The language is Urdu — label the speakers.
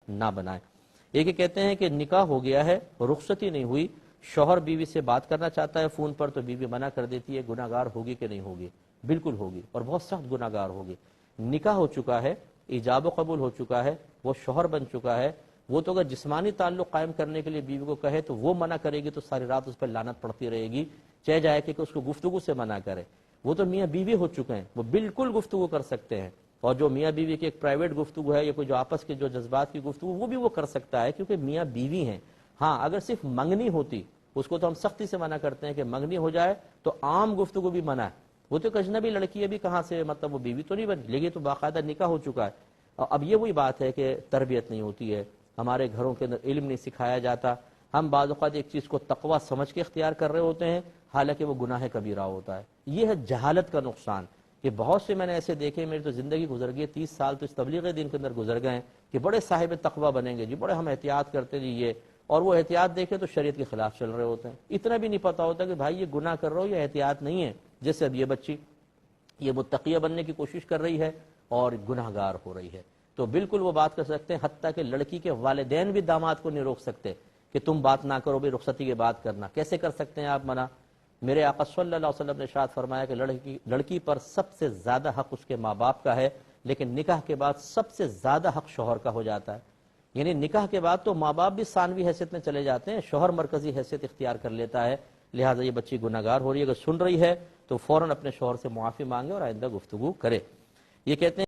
Speaker 1: نہ بنائیں۔ ایک یہ کہتے ہیں کہ نکاح ہو گیا ہے، رخصتی نہیں ہوئی، شوہر بیوی سے بات کرنا چاہتا ہے فون پر تو بیوی منع کر دیتی ہے، گناہ گار ہوگی کہ نہیں ہوگی؟ بالکل ہوگی، اور بہت سخت گناہ گار ہوگی۔ نکاح ہو چکا ہے، ایجاب و قبول ہو چکا ہے، وہ شوہر بن چکا ہے، وہ تو اگر جسمانی تعلق قائم کرنے کے لیے بیوی کو کہے تو وہ منع کرے گی تو ساری رات اس پر لعنت پڑتی رہے گی، چاہے جائے کہ اس کو گفتگو سے منع کرے۔ وہ تو میاں بیوی ہو چکے ہیں، وہ بالکل گفتگو کر سکتے ہیں، اور جو میاں بیوی کی ایک پرائیویٹ گفتگو ہے یا کوئی جو آپس کے جو جذبات کی گفتگو وہ بھی وہ کر سکتا ہے، کیونکہ میاں بیوی ہیں۔ ہاں اگر صرف منگنی ہوتی، اس کو تو ہم سختی سے منع کرتے ہیں کہ منگنی ہو جائے تو عام گفتگو بھی منع ہے، وہ تو اجنبی لڑکی ہے بھی کہاں سے، مطلب وہ بیوی تو نہیں بن، لیکن تو باقاعدہ نکاح ہو چکا ہے۔ اب یہ وہی بات ہے کہ تربیت نہیں ہوتی ہے، ہمارے گھروں کے اندر علم نہیں سکھایا جاتا، ہم بعض اوقات ایک چیز کو تقویٰ سمجھ کے اختیار کر رہے ہوتے ہیں، حالانکہ وہ گناہ کبیرہ ہوتا ہے۔ یہ ہے جہالت کا نقصان، کہ بہت سے میں نے ایسے دیکھے، میری تو زندگی گزر گئی، 30 سال تو اس تبلیغ دین کے اندر گزر گئے ہیں، کہ بڑے صاحب تقویٰ بنیں گے جی، بڑے ہم احتیاط کرتے جی یہ، اور وہ احتیاط دیکھے تو شریعت کے خلاف چل رہے ہوتے ہیں، اتنا بھی نہیں پتا ہوتا کہ بھائی یہ گناہ کر رہا ہو، یہ احتیاط نہیں ہے۔ جیسے اب یہ بچی یہ متقیہ بننے کی کوشش کر رہی ہے اور گناہ گار ہو رہی ہے، تو بالکل وہ بات کر سکتے ہیں، حتیٰ کہ لڑکی کے والدین بھی داماد کو نہیں روک سکتے کہ تم بات نہ کرو، بھی رخصتی کی بات کرنا کیسے کر سکتے ہیں آپ منع؟ میرے آقا صلی اللہ علیہ وسلم نے ارشاد فرمایا کہ لڑکی پر سب سے زیادہ حق اس کے ماں باپ کا ہے، لیکن نکاح کے بعد سب سے زیادہ حق شوہر کا ہو جاتا ہے۔ یعنی نکاح کے بعد تو ماں باپ بھی ثانوی حیثیت میں چلے جاتے ہیں، شوہر مرکزی حیثیت اختیار کر لیتا ہے۔ لہٰذا یہ بچی گناہ گار ہو رہی ہے، اگر سن رہی ہے تو فوراً اپنے شوہر سے معافی مانگے اور آئندہ گفتگو کرے۔ یہ کہتے ہیں